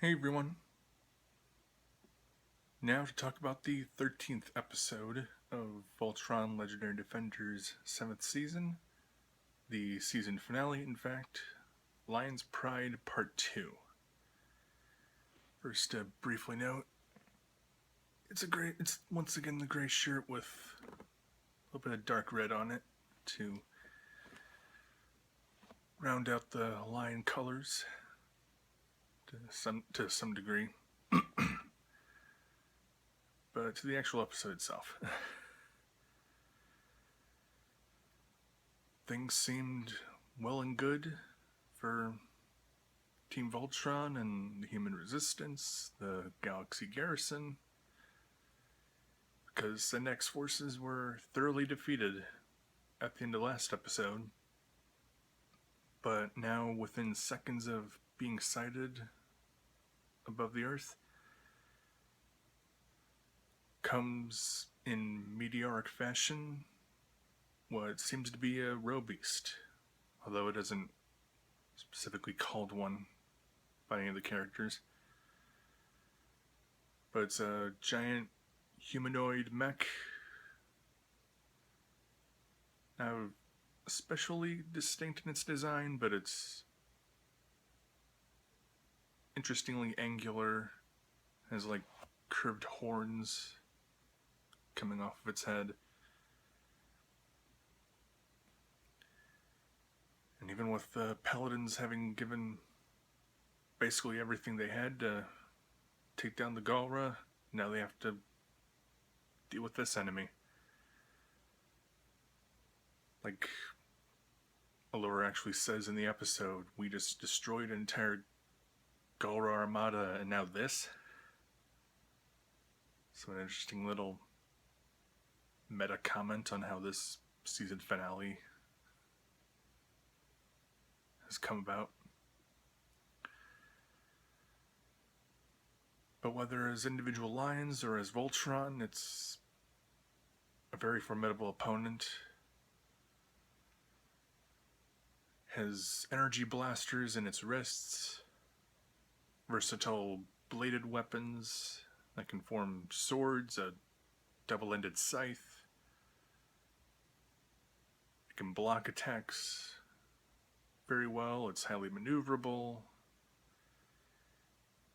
Hey everyone. Now to talk about the 13th episode of Voltron Legendary Defenders 7th season, the season finale, in fact, Lion's Pride Part 2. First, to briefly note, it's once again the gray shirt with a little bit of dark red on it to round out the lion colors to some degree. But to the actual episode itself. Things seemed well and good for Team Voltron and the Human Resistance, the Galaxy Garrison, because Sendak's forces were thoroughly defeated at the end of last episode. But now, within seconds of being sighted above the Earth, comes in meteoric fashion what seems to be a roe-beast, although it isn't specifically called one by any of the characters. But it's a giant humanoid mech, now especially distinct in its design, but it's interestingly angular, has like curved horns coming off of its head. And even with the paladins having given basically everything they had to take down the Galra, now they have to deal with this enemy. Like Allura actually says in the episode, we just destroyed an entire Galra armada, and now this? So an interesting little meta comment on how this season finale has come about. But whether as individual lions or as Voltron, it's a very formidable opponent. Has energy blasters in its wrists, versatile bladed weapons that can form swords, a double-ended scythe. It can block attacks very well, it's highly maneuverable,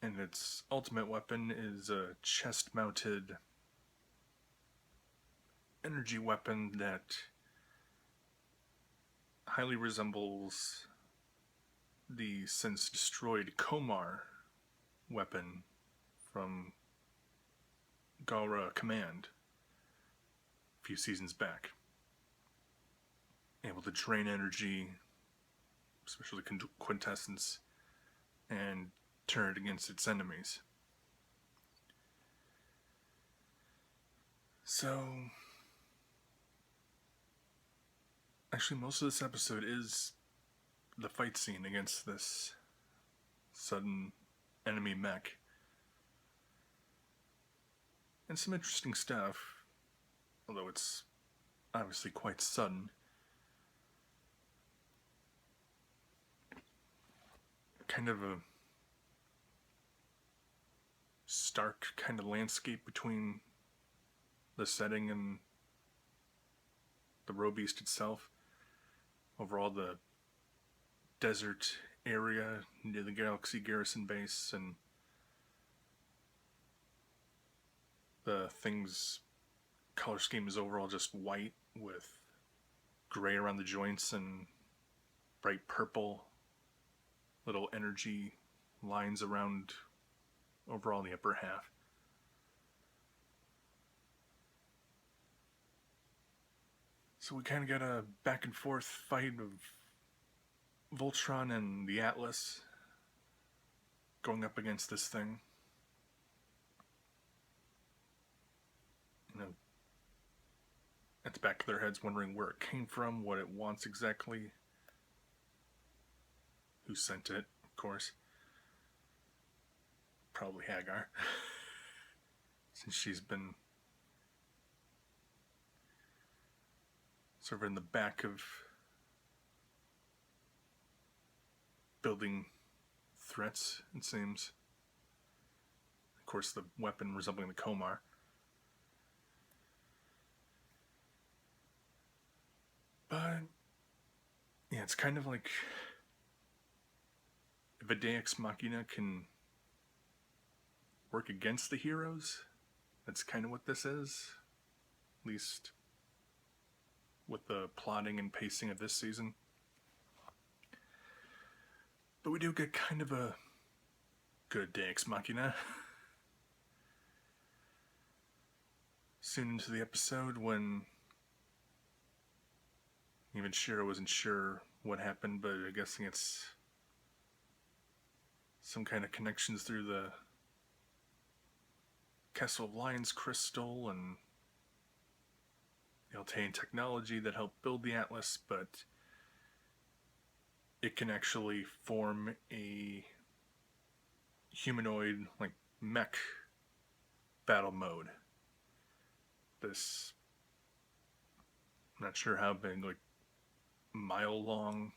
and its ultimate weapon is a chest-mounted energy weapon that highly resembles the since destroyed Komar weapon from Galra Command a few seasons back. Able to drain energy, especially quintessence, and turn it against its enemies. So, actually, most of this episode is the fight scene against this sudden enemy mech. And some interesting stuff, although it's obviously quite sudden. Kind of a stark kind of landscape between the setting and the roe-beast itself. Overall, the desert area near the Galaxy Garrison base, and the thing's color scheme is overall just white with gray around the joints and bright purple little energy lines around overall the upper half. So we kind of got a back and forth fight of Voltron and the Atlas going up against this thing. You know, at the back of their heads wondering where it came from, what it wants exactly, who sent it, of course. Probably Hagar, since she's been sort of in the back of building threats, it seems. Of course, the weapon resembling the Komar. But yeah, it's kind of like if a Deus Machina can work against the heroes, that's kind of what this is. At least with the plotting and pacing of this season. But we do get kind of a good Deus Machina. Soon into the episode, when even Shiro wasn't sure what happened, but I'm guessing it's some kind of connections through the Castle of Lions crystal and the Altean technology that helped build the Atlas, but it can actually form a humanoid, like, mech battle mode. This, I'm not sure how big, like, mile-long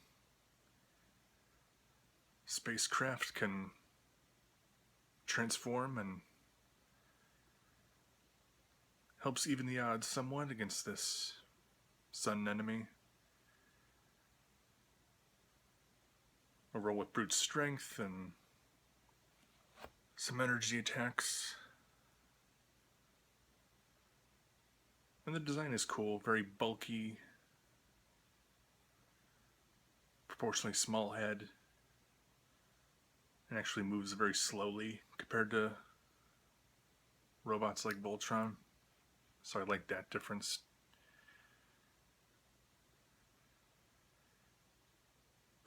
spacecraft can transform and helps even the odds somewhat against this sun enemy. A roll with brute strength and some energy attacks. And the design is cool, very bulky, proportionally small head, and actually moves very slowly compared to robots like Voltron. So I like that difference.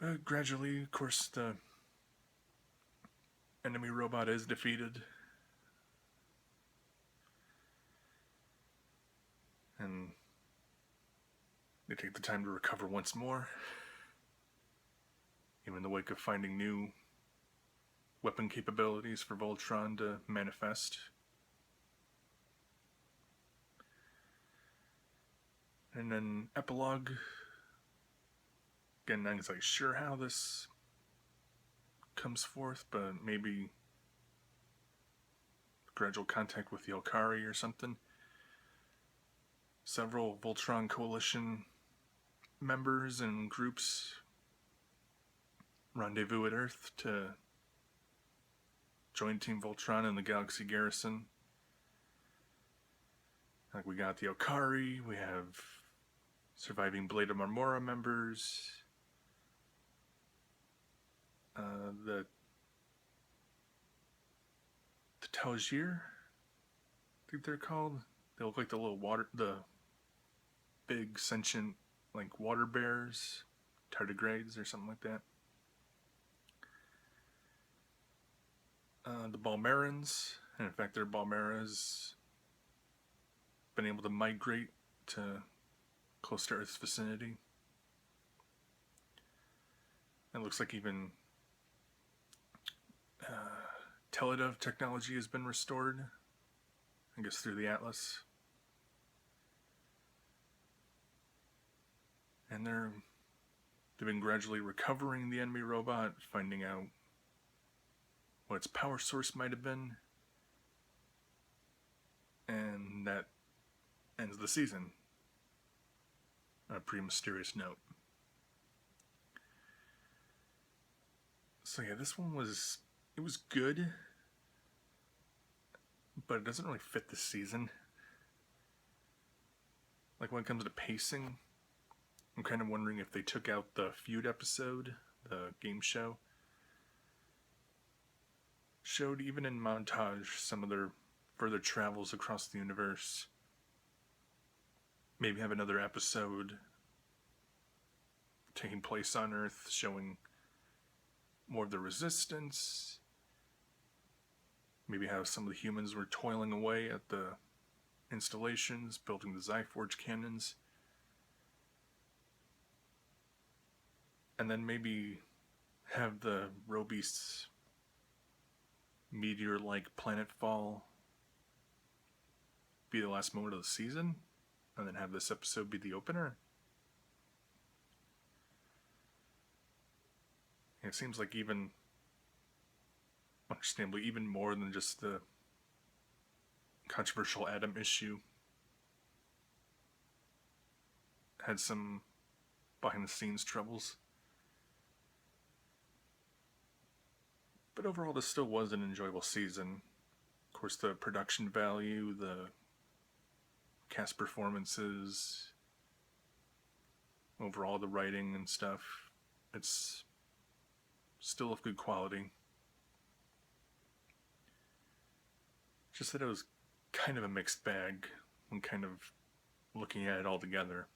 But gradually, of course, the enemy robot is defeated. And they take the time to recover once more. Even in the wake of finding new weapon capabilities for Voltron to manifest. And then epilogue. Again, not exactly sure how this comes forth, but maybe gradual contact with the Yokari or something. Several Voltron Coalition members and groups rendezvous at Earth to join Team Voltron and the Galaxy Garrison. Like, we got the Yokari, we have surviving Blade of Marmora members, the Talgier, I think they're called. They look like the big sentient, like, water bears, tardigrades or something like that. The Balmerans, and in fact their Balmera's been able to migrate to close to Earth's vicinity. It looks like even Teledov technology has been restored, I guess through the Atlas. And they've been gradually recovering the enemy robot, finding out what its power source might have been. And that ends the season on a pretty mysterious note. So yeah, this one was good, but it doesn't really fit the season. Like, when it comes to pacing, I'm kind of wondering if they took out the feud episode, the game show, showed even in montage some of their further travels across the universe. Maybe have another episode taking place on Earth, showing more of the resistance. Maybe how some of the humans were toiling away at the installations, building the Zyforge cannons. And then maybe have the Robeast's meteor-like planetfall be the last moment of the season, and then have this episode be the opener. And it seems like, even understandably, even more than just the controversial Adam issue. Had some behind the scenes troubles. But overall, this still was an enjoyable season. Of course, the production value, the cast performances, overall the writing and stuff, it's still of good quality. Just that it was kind of a mixed bag when kind of looking at it all together.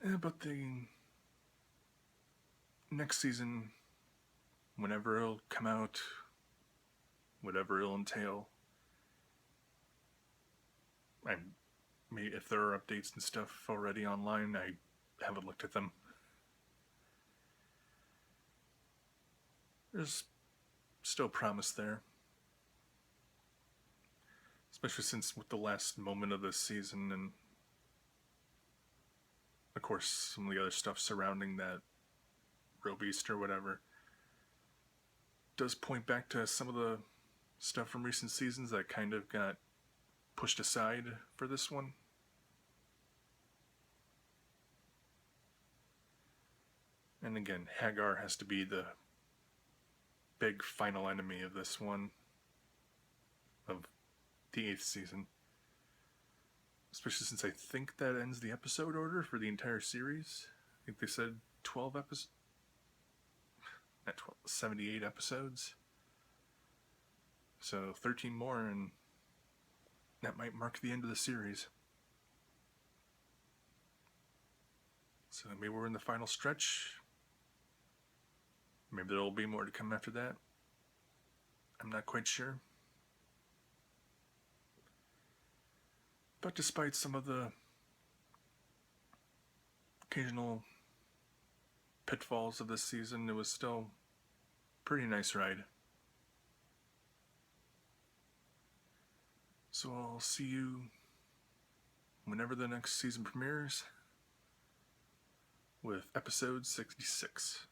But the next season, whenever it'll come out, whatever it'll entail, and maybe if there are updates and stuff already online, I haven't looked at them. There's still promise there. Especially since with the last moment of this season and of course some of the other stuff surrounding that Real Beast or whatever does point back to some of the stuff from recent seasons that kind of got pushed aside for this one. And again, Hagar has to be the big final enemy of this one, of the 8th season. Especially since I think that ends the episode order for the entire series. I think they said 12 episodes. Not 12, 78 episodes. So 13 more, and that might mark the end of the series. So maybe we're in the final stretch. Maybe there'll be more to come after that. I'm not quite sure. But despite some of the occasional pitfalls of this season, it was still a pretty nice ride. So I'll see you whenever the next season premieres with episode 66.